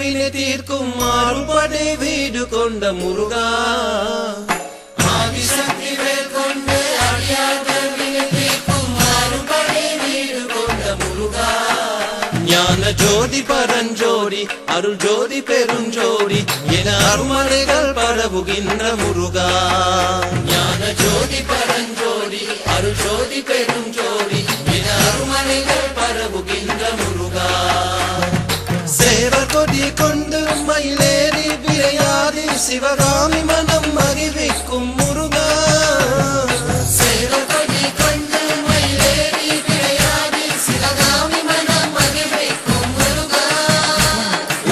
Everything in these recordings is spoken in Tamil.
வினை தீர்க்கும் மாறுபடை வீடு கொண்ட முருகா ஆதிசக்தி வேல் கொண்டு அடியார்கள் வினை தீர்க்கும் மாறுபடை வீடு கொண்ட முருகா ஞான ஜோதி பரஞ்சோதி அருள் ஜோதி பெருஞ்சோதி என அருமறைகள் பரவுகின்ற முருகா ஞான ஜோதி பரஞ்சோதி அருள் ஜோதி பெருஞ்சோதி என அருமறைகள் பரவுகின்ற முருகா சேவர் கொடி கொண்டு மயிலேறி விளையாடி சிவகாமி மனம் அறிவிக்கும் முருகா சேவர் கொடி கொண்டு மயிலேறி விளையாடி சிவகாமி மனம் அறிவிக்கும் முருகா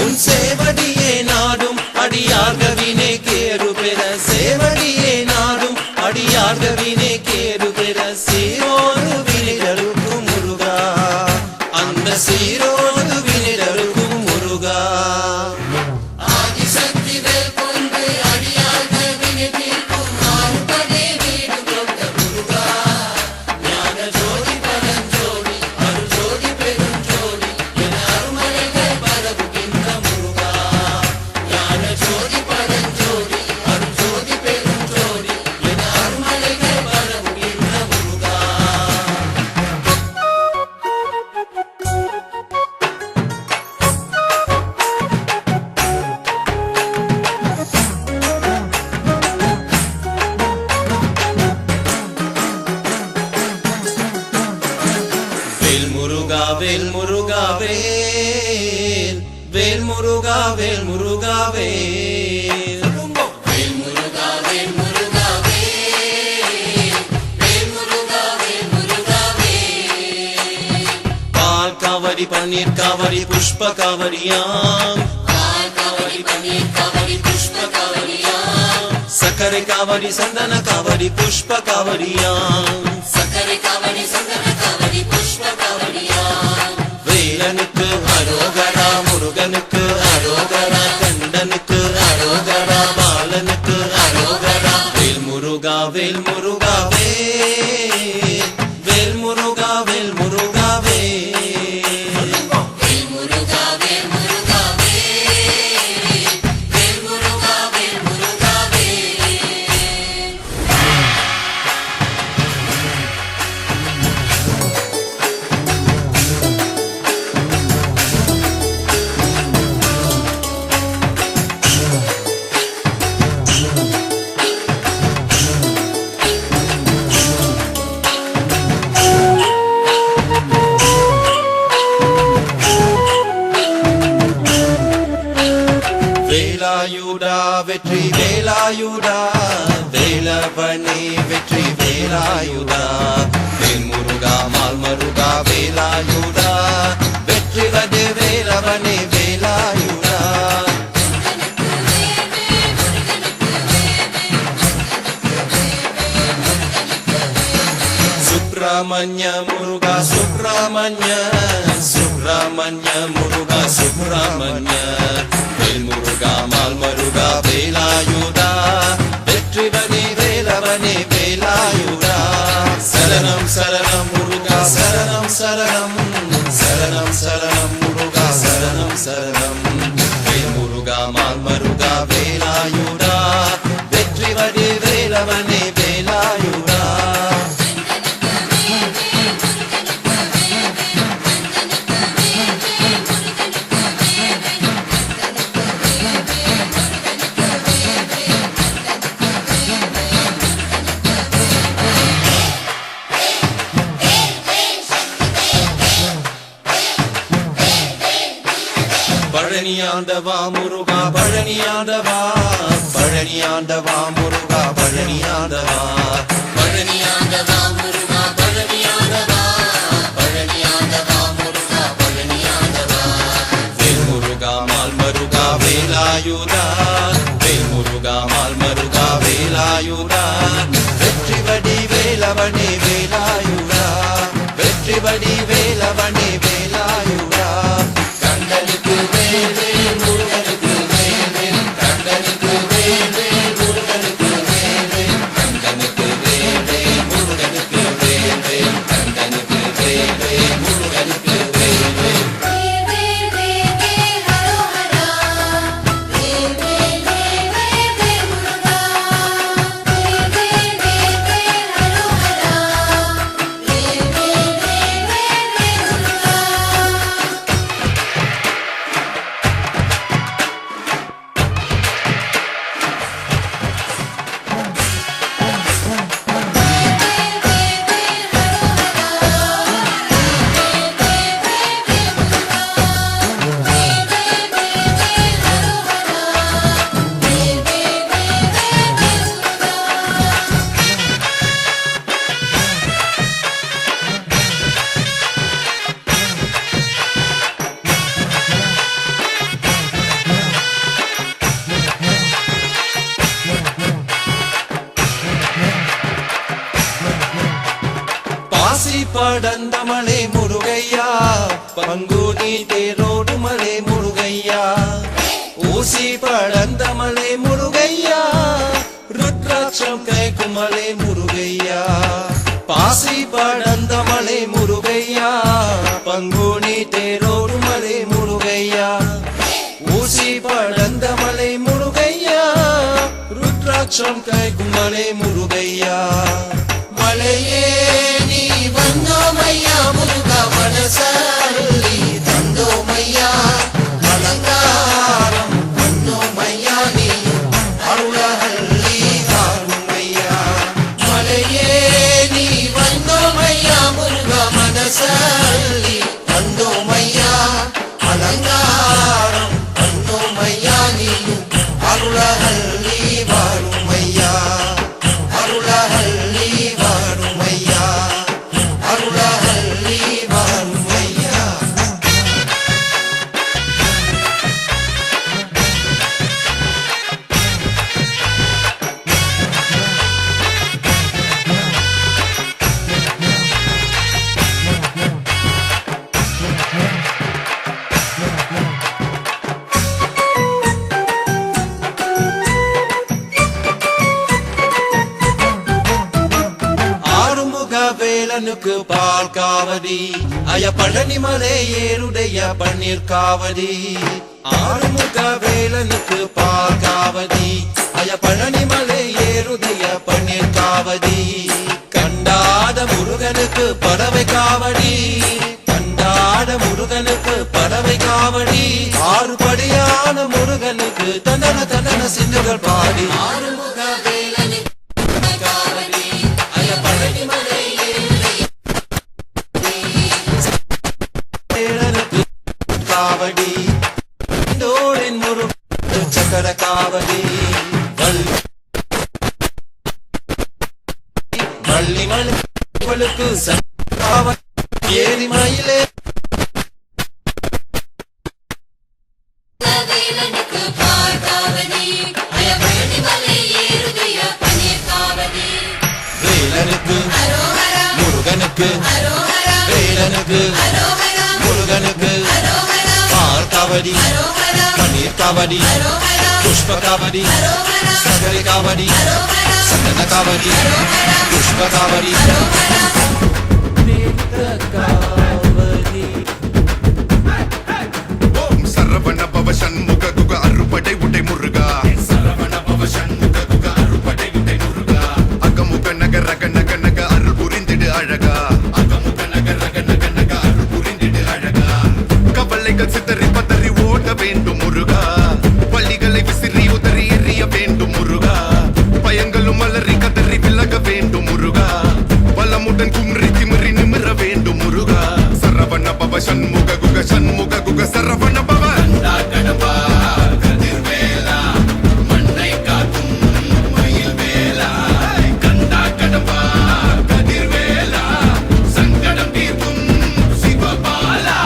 உன் சேவடியே நாடும் அடியார்கவினை கேரு பெற சேவடியே நாடும் அடியார்கவினை கேரு பெற சீரோடு வினிடருக்கும் முருகா அந்த சீரோடு வினிடருக்கும் முருகா ஆதிசக்தி வேல் கொண்டு அடியார்கள் வினை தீர்க்கும் மாறுபடை வீடு கொண்ட முருகா ஞான ஜோதி பரஞ்சோதி அருள் ஜோதி பெருஞ்சோதி என அருமறைகள் பரவுகின்ற முருகா ஞான ஜோதி பரஞ்சோதி அருள் ஜோதி பெருஞ்சோதி என அருமறைகள் பரவுகின்ற முருகா வேல் முருகா வேல் முருகா வேல் வேல் முருகா வேல் முருகா வேல் வேல் முருகா வேல் முருகா வேல் வேல் முருகா வேல் முருகா வேல் பால் காவடி பன்னீர் காவடி புஷ்ப காவடியாம் பால் காவடி பன்னீர் காவடி புஷ்ப காவடியாம் சக்கரை காவடி சந்தன காவடி புஷ்ப காவடியாம் சக்கரை காவடி சந்தன காவடி புஷ்ப காவடியாம் வேலனுக்கு அரோகரா முருகனுக்கு அரோகரா கண்டனுக்கு அரோகரா பாலனுக்கு அரோகரா வேல் முருகா வேல் முருகா வேல் வேல் முருகா வேல் முருகா வேல் வேல் முருகா வேல் முருகா வேல் வேல் முருகா வேல் முருகா வேல் வேலாயுடா வெற்றி வேலாயுடா வேலவனே வெற்றி வேலாயுடா வேல் முருகா மால் மருகா வேலாயுடா வெற்றி வடு வேலவனே வேலாயுடா சுப்பிரமணிய முருகா சுப்பிரமணிய சுப்பிரமணிய முருகா சுப்பிரமணிய வேல் முருகா மால் மருகா வேலாயுதா வெற்றி வனே வேலவனே வேலாயுதா சரணம் சரணம் முருகா சரணம் சரணம் சரணம் சரணம் முருகா சரணம் சரணம் வேல் முருகா மால் மருகா வேலாயுதா வெற்றி வனே வேலவனே வேலாயுதா பழனியாண்டவா முருகா பழனியாண்டவா பழனியாண்டவா முருகா பழனியாண்டவா பழனியாண்டவா முருகா பழனியாண்டவா பழனியாண்டவா முருகா பழனியாண்டவா வேல் முருகா மால் மருகா வேலாயுதா வேல் முருகா மால் மருகா வேலாயுதா வெற்றி வடி வேலவனே வேலாயுதா வெற்றி வடி வேலவனே வேலாயுதா கண்டனுக்கு வேலே முருகனுக்கு வேலே கண்டனுக்கு வேலே முருகனுக்கு வேலே கண்டனுக்கு வேலே முருகனுக்கு வேலே கண்டனுக்கு வேலே முருகனுக்கு வேலே வேல் வேல் வேல் வேல் ஹரோஹரா படந்த மலை முருகையா பங்குனி தேரோடு மலை முருகையா ஊசி படந்த மலை முருகையா ருத்ராட்சம் கைக்கும் மலை முருகையா பாசி படந்த மலை முருகையா பங்குனி தேரோடு மலை முருகையா ஊசி படந்த மலை முருகையா ருத்ராட்சம் கைக்கும் மலை முருகையா மலையே நீ வந்தோமையா முருகா மனசல்லி தந்தோமையா அலங்காரம் வந்தோமையா நீ அருளஹல்லி தாருமையா மலையே நீ வந்தோமையா முருகா மனசல்லி தந்தோமையா அலங்காரம் வந்தோமையா நீ அருளஹல்லி வாருமையா அருளஹல்லி வாருமையா அருளஹல்லி வாருமையா வேலனுக்கு பால் காவடி அய பழனி மலை ஏருடைய பன்னீர் காவடி ஆறுமுக வேலனுக்கு பால் காவடி அய பழனி மலை ஏருடைய பன்னீர் காவடி கண்டாத முருகனுக்கு பறவை காவடி கண்டாட முருகனுக்கு பறவை காவடி ஆறுபடியான முருகனுக்கு தண்டன தண்டன சிந்துகள் பாடி ஆறுமுக வேலனுக்கு காவடி அய பழனி மலை காவடி தோளின் முரு சக்கர காவடி வள்ளி மலுக்கு ஏரி மயிலே வேலனுக்கு முருகனுக்கு வேலனுக்கு முருகனுக்கு காவடி பன்னீர் காவடி புஷ்ப காவடி சகரி காவடி சந்தன காவடி புஷ்ப காவடி ஓம் சரவண பவ சண்முக குக அறுபடை உடை முருகா சரவண பவ சண்முக குக அறுபடை உடை முருகா அகமுக நக ரக நக நக அருள் புரிந்திடு அழகா அகமுக நக ரக நக நக அருள் புரிந்திடு அழகா கவலைகள் சிதறி பதறி ஓட வேண்டும் முருகா பள்ளிகளை விசிறி உதறி எறிய வேண்டும் முருகா பயங்களும் அலறி கதறி விலக வேண்டும் முருகா பலமுடன் கும்ரி திமிரி நிமிர வேண்டும் முருகா சரவண பவ சண்முக குக சரவண பவ கடம்பா கதிர்வேலா மண்ணை காக்கும் மயில் வேலா கந்தா கடம்பா கதிர்வேலா சங்கடம் தீர்க்கும் சிவபாலா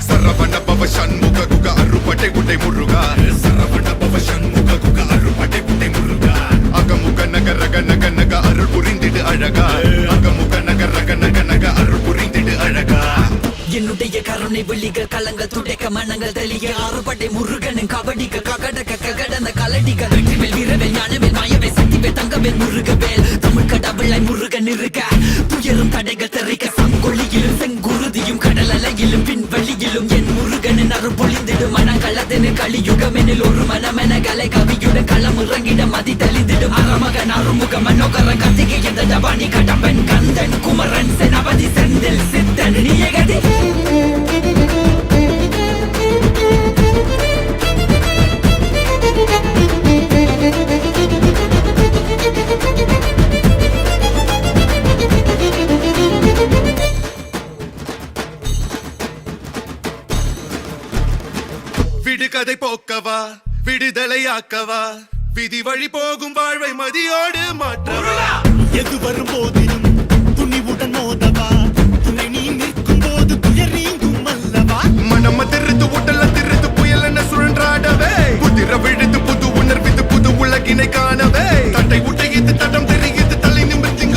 சரவண பவ சண்முக குக அறுபடை உடை முருகா சரவண பவ சண்முக குக அறுபடை உடை முருகா அகமுக நக ரக நக நக அருள் புரிந்திடு அழகா அகமுக நக ரக நக நக அருள் புரிந்திடு அழகா என்னுடைய கருணை வெள்ளிகள் கலங்கள் துடைக்க மனங்கள் தெளிய ஆறுபடை முருகனின் கபடிக்க ககடக்க ககடந்த கலடிக்க வெற்றிவேல் வீரவேல் ஞானவேல் மாயவேல் சக்திவேல் தங்கவேல் முருகவேல் தமிழ் கடவுளை முருகன் இருக்க துயரும் தடைகள் தெரிக்க சங்கொள்ளியிலும் செங்குருதியும் கடல் அலையிலும் பின்வழியிலும் என் முருகனின் அருள் பொழிந்திடும் மனங்களதனு கலியுகமெனில் ஒரு மனமென கலை கவியுடன் களம் இறங்கிட மதி தெளிந்திடும் அறமகன் அருமுக மனோகர கத்திகை எந்த ஜபானி கடம்பன் கந்தன் குமரன் செனபதி செந்தில் சித்தன் நீயகதி விடுகதை போக்கவா விடுதலையாக்கவா விதி வழி போகும் வாழ்வை மதியோடு மாற்றவா எது வரும் போதிலும் துணிவுடன் மோதவா துணை நீ நிற்கும் போது துயர் நீங்கும் அல்லவா மனம் திருத்து உடல திருத்து புயல் என சுழன்றாடவே புதிர விழுத்து புது உணர்வித்து புது உலகினை காணவே தட்டை உடையது தடம் தெரியுது தலை நிமிர்த்தி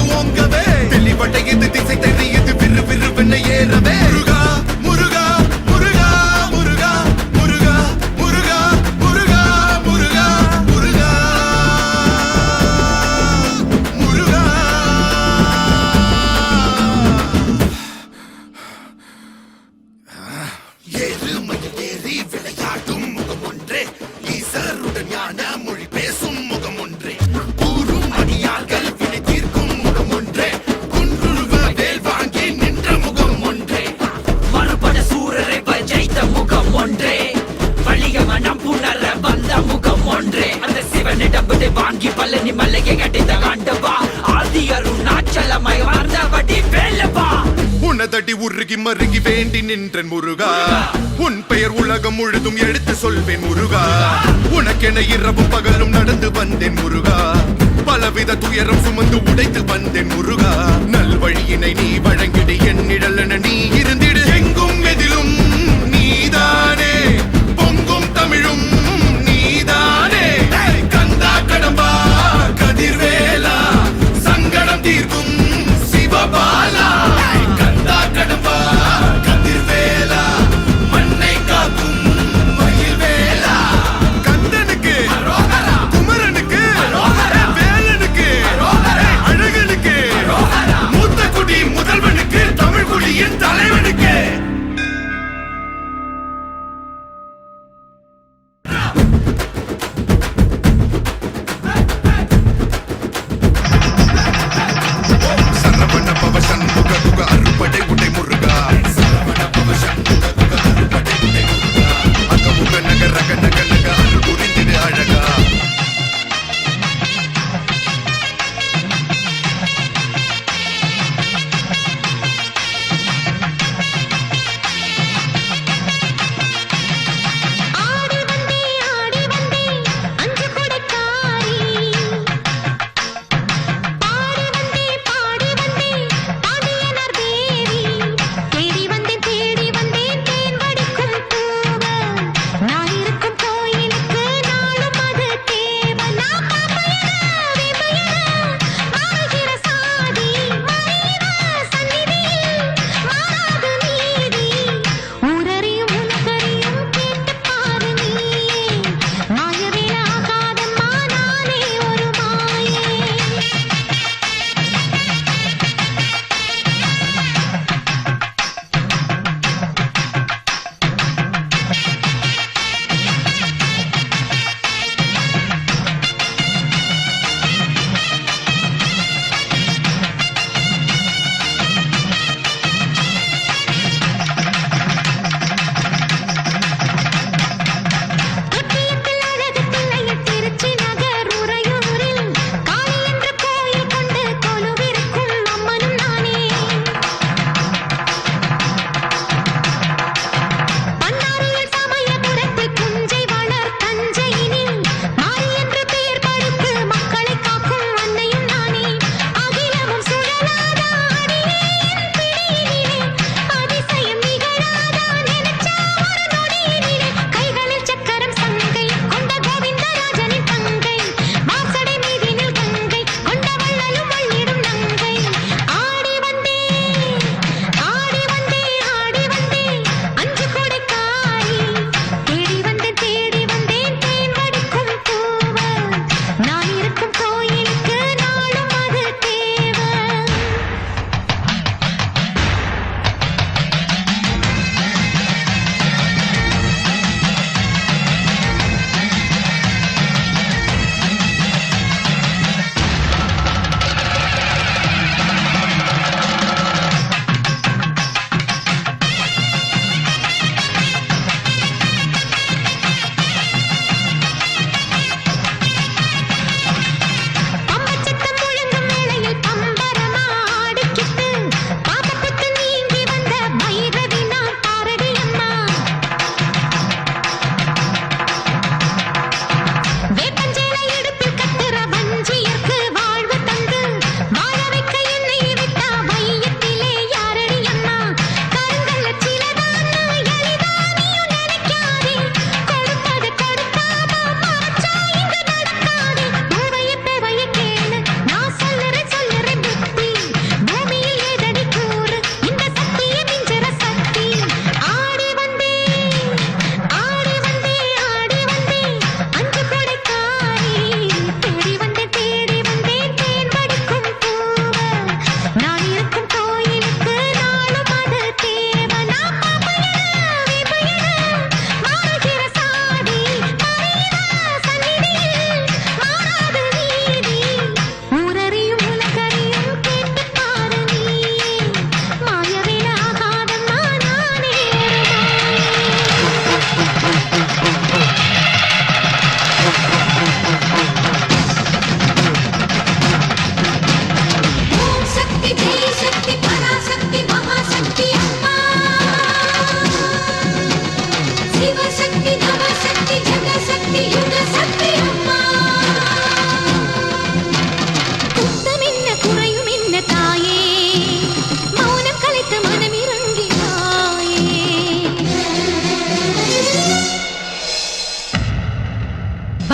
உருகி மருகி வேண்டி நின்றன் முருகா உன் பெயர் உலகம் முழுதும் எடுத்து சொல்வேன் முருகா உனக்கென இரவும் பகலும் நடந்து வந்தேன் முருகா பலவித துயரம் சுமந்து உடைத்து வந்தேன் முருகா நல்வழியினை நீ வழங்கிடு என் நிழலென நீ இருந்திடு எங்கும் எதிலும் நீதானே பொங்கும் தமிழும் நீதானே கந்தா கடம்பா கதிர்வேலா சங்கடம் தீர்க்கும் சிவபாலா கந்தா கடம்பா கதிர்வேலா மண்ணை காக்கும் மயில்வேலா கந்தனுக்கு குமரனுக்கு வேலனுக்கு அழகனுக்கு மூத்த குடி முதல்வனுக்கு தமிழ் குடியின் தலைவனுக்கு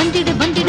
வந்திடு வந்திடு